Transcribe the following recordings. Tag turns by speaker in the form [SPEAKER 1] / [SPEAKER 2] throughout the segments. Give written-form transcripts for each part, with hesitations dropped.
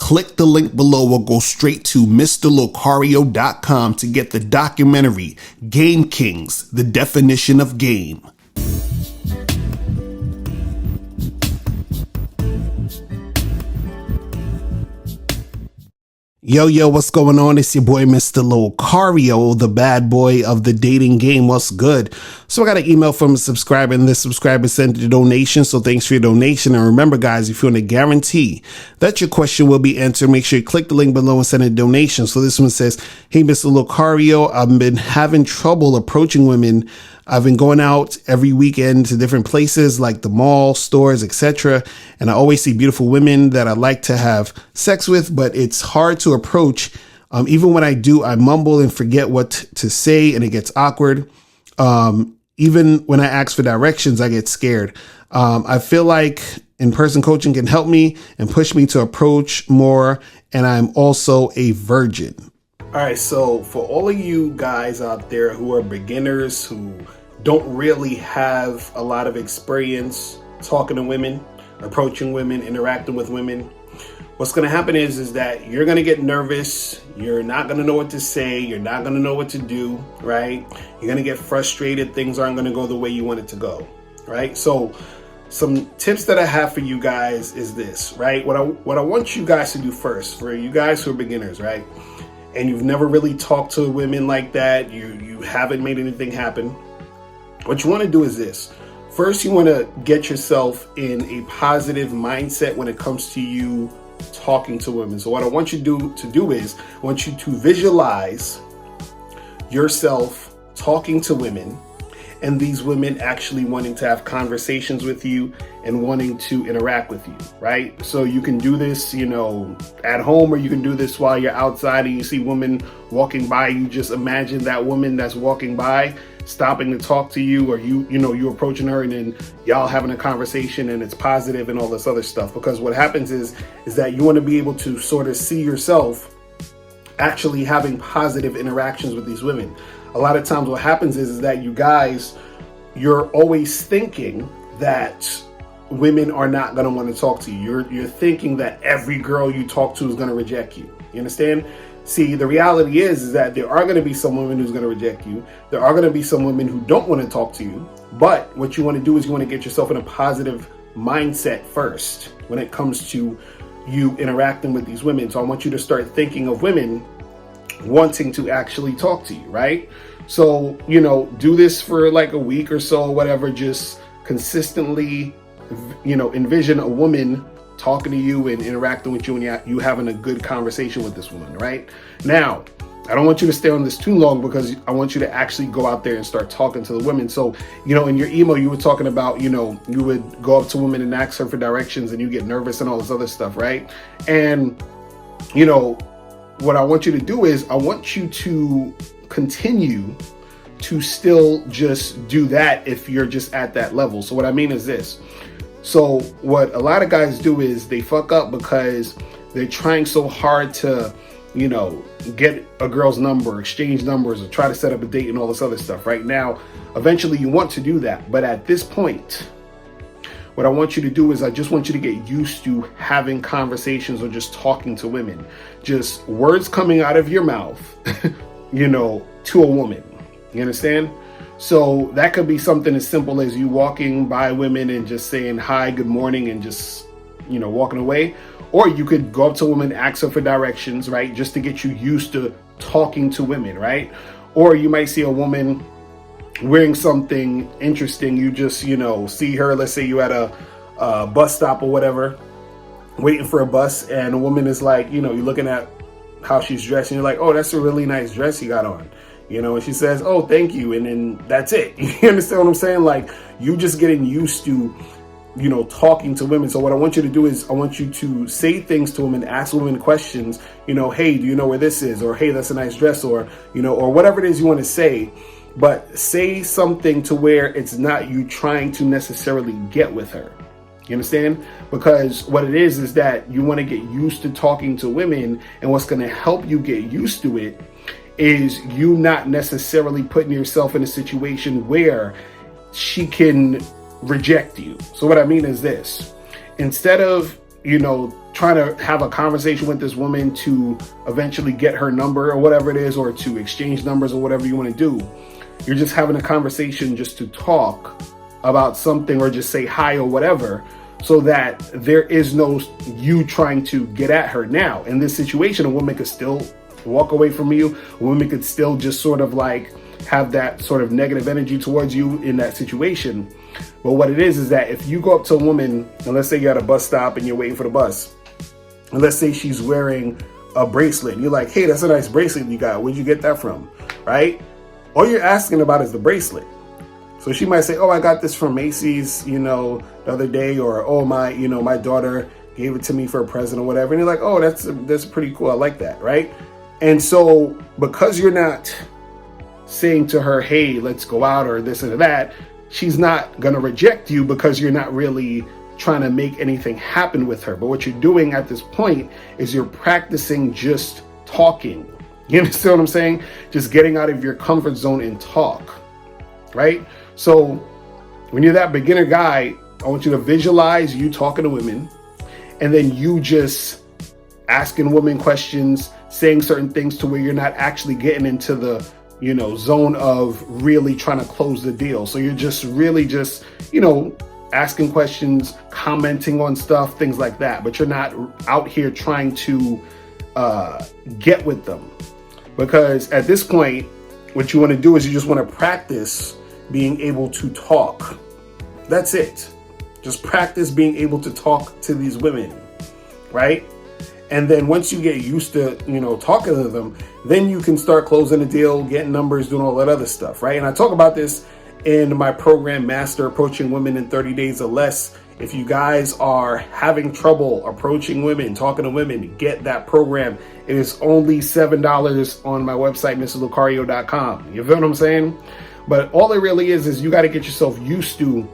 [SPEAKER 1] click the link below or go straight to mr.locario.com to get the documentary Game Kings, The Definition of Game. Yo, what's going on? It's your boy, Mr. Locario, the bad boy of the dating game. What's good? So I got an email from a subscriber, and this subscriber sent a donation. So thanks for your donation. And remember, guys, if you want to guarantee that your question will be answered, make sure you click the link below and send a donation. So this one says, hey, Mr. Locario, I've been having trouble approaching women. I've been going out every weekend to different places like the mall, stores, etc. And I always see beautiful women that I like to have sex with, but it's hard to approach. Even when I do, I mumble and forget what to say, and it gets awkward. Even when I ask for directions, I get scared. I feel like in-person coaching can help me and push me to approach more. And I'm also a virgin. All right, so for all of you guys out there who are beginners, who don't really have a lot of experience talking to women, approaching women, interacting with women, what's going to happen is that you're going to get nervous. You're not going to know what to say. You're not going to know what to do, right? You're going to get frustrated. Things aren't going to go the way you want it to go, right? So some tips that I have for you guys is this, right? What I want you guys to do first, for you guys who are beginners, right? And you've never really talked to women like that, you haven't made anything happen, what you want to do is this. First, you want to get yourself in a positive mindset when it comes to you talking to women. So what I want you to do is, I want you to visualize yourself talking to women, and these women actually wanting to have conversations with you and wanting to interact with you, right? So you can do this, at home, or you can do this while you're outside and you see women walking by. You just imagine that woman that's walking by stopping to talk to you, or you're approaching her, and then y'all having a conversation, and it's positive and all this other stuff. Because what happens is that you want to be able to sort of see yourself actually having positive interactions with these women. A lot of times what happens is that you're always thinking that women are not going to want to talk to you. You're thinking that every girl you talk to is going to reject you. You understand? See, the reality is that there are going to be some women who's going to reject you. There are going to be some women who don't want to talk to you. But what you want to do is you want to get yourself in a positive mindset first when it comes to you interacting with these women. So I want you to start thinking of women wanting to actually talk to you, right? So, do this for like a week or so, whatever. Just consistently, envision a woman talking to you and interacting with you, and you having a good conversation with this woman, right? Now, I don't want you to stay on this too long, because I want you to actually go out there and start talking to the women. So, in your email, you were talking about, you would go up to women and ask her for directions, and you get nervous and all this other stuff, right? And, what I want you to do is I want you to continue to still just do that if you're just at that level. So what I mean is this. So what a lot of guys do is they fuck up because they're trying so hard to, get a girl's number, exchange numbers, or try to set up a date and all this other stuff. Right now, eventually you want to do that. But at this point, what I want you to do is I just want you to get used to having conversations or just talking to women. Just words coming out of your mouth, to a woman. You understand? So that could be something as simple as you walking by women and just saying hi, good morning, and just, walking away. Or you could go up to a woman, ask her for directions, right? Just to get you used to talking to women, right? Or you might see a woman wearing something interesting. You just, see her, let's say you at a bus stop or whatever, waiting for a bus, and a woman is like, you're looking at how she's dressed, and you're like, oh, that's a really nice dress you got on, and she says, oh, thank you, and then that's it. You understand what I'm saying? Like, you just getting used to, talking to women. So what I want you to do is I want you to say things to women, ask women questions, hey, do you know where this is? Or, hey, that's a nice dress, or, or whatever it is you want to say. But say something to where it's not you trying to necessarily get with her. You understand? Because what it is that you want to get used to talking to women, and what's going to help you get used to it is you not necessarily putting yourself in a situation where she can reject you. So what I mean is this: instead of, trying to have a conversation with this woman to eventually get her number or whatever it is, or to exchange numbers or whatever you want to do. You're just having a conversation just to talk about something or just say hi or whatever, so that there is no you trying to get at her. Now, in this situation, a woman could still walk away from you. A woman could still just sort of like have that sort of negative energy towards you in that situation. But what it is that if you go up to a woman, and let's say you're at a bus stop and you're waiting for the bus, and let's say she's wearing a bracelet, and you're like, hey, that's a nice bracelet you got. Where'd you get that from? Right? All you're asking about is the bracelet. So she might say, oh, I got this from Macy's, the other day, or, oh, my daughter gave it to me for a present or whatever. And you're like, oh, that's pretty cool. I like that. Right? And so because you're not saying to her, hey, let's go out or this or that, she's not going to reject you because you're not really trying to make anything happen with her. But what you're doing at this point is you're practicing just talking. You understand what I'm saying? Just getting out of your comfort zone and talk. Right? So when you're that beginner guy, I want you to visualize you talking to women, and then you just asking women questions, saying certain things to where you're not actually getting into the, zone of really trying to close the deal. So you're just really just, asking questions, commenting on stuff, things like that. But you're not out here trying to get with them. Because at this point, what you want to do is you just want to practice being able to talk. That's it. Just practice being able to talk to these women, right? And then once you get used to, talking to them, then you can start closing a deal, getting numbers, doing all that other stuff, right? And I talk about this in my program, Master Approaching Women in 30 Days or Less. If you guys are having trouble approaching women, talking to women, get that program. It is only $7 on my website, mr.locario.com. You feel what I'm saying? But all it really is you got to get yourself used to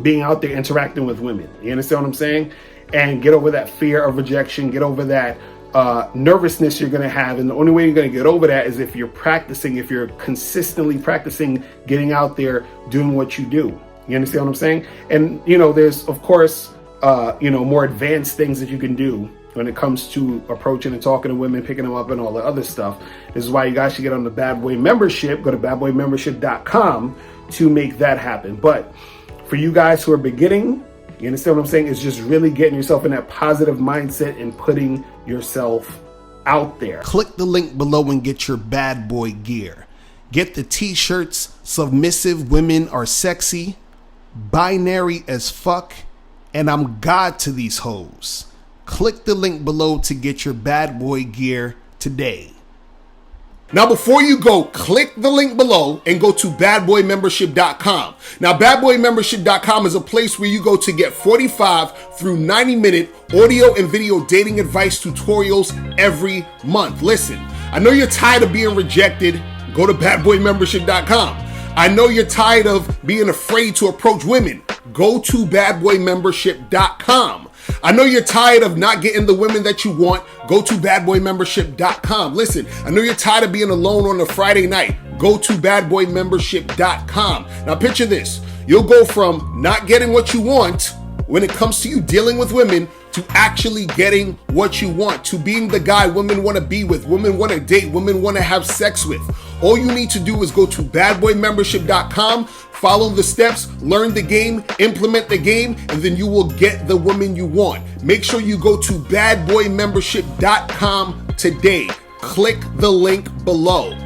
[SPEAKER 1] being out there interacting with women. You understand what I'm saying? And get over that fear of rejection, get over that nervousness you're going to have. And the only way you're going to get over that is if you're practicing, if you're consistently practicing getting out there, doing what you do. You understand what I'm saying? And, there's, of course, more advanced things that you can do when it comes to approaching and talking to women, picking them up and all the other stuff. This is why you guys should get on the Bad Boy membership. Go to badboymembership.com to make that happen. But for you guys who are beginning, you understand what I'm saying? It's just really getting yourself in that positive mindset and putting yourself out there. Click the link below and get your bad boy gear. Get the t-shirts, Submissive Women Are Sexy, Binary as Fuck, and I'm God to These Hoes. Click the link below to get your bad boy gear today. Now, before you go, click the link below and go to badboymembership.com. Now, badboymembership.com is a place where you go to get 45 through 90-minute audio and video dating advice tutorials every month. Listen, I know you're tired of being rejected. Go to badboymembership.com. I know you're tired of being afraid to approach women. Go to badboymembership.com. I know you're tired of not getting the women that you want. Go to badboymembership.com. Listen, I know you're tired of being alone on a Friday night. Go to badboymembership.com. Now picture this. You'll go from not getting what you want when it comes to you dealing with women to actually getting what you want, to being the guy women want to be with, women want to date, women want to have sex with. All you need to do is go to badboymembership.com, follow the steps, learn the game, implement the game, and then you will get the woman you want. Make sure you go to badboymembership.com today. Click the link below.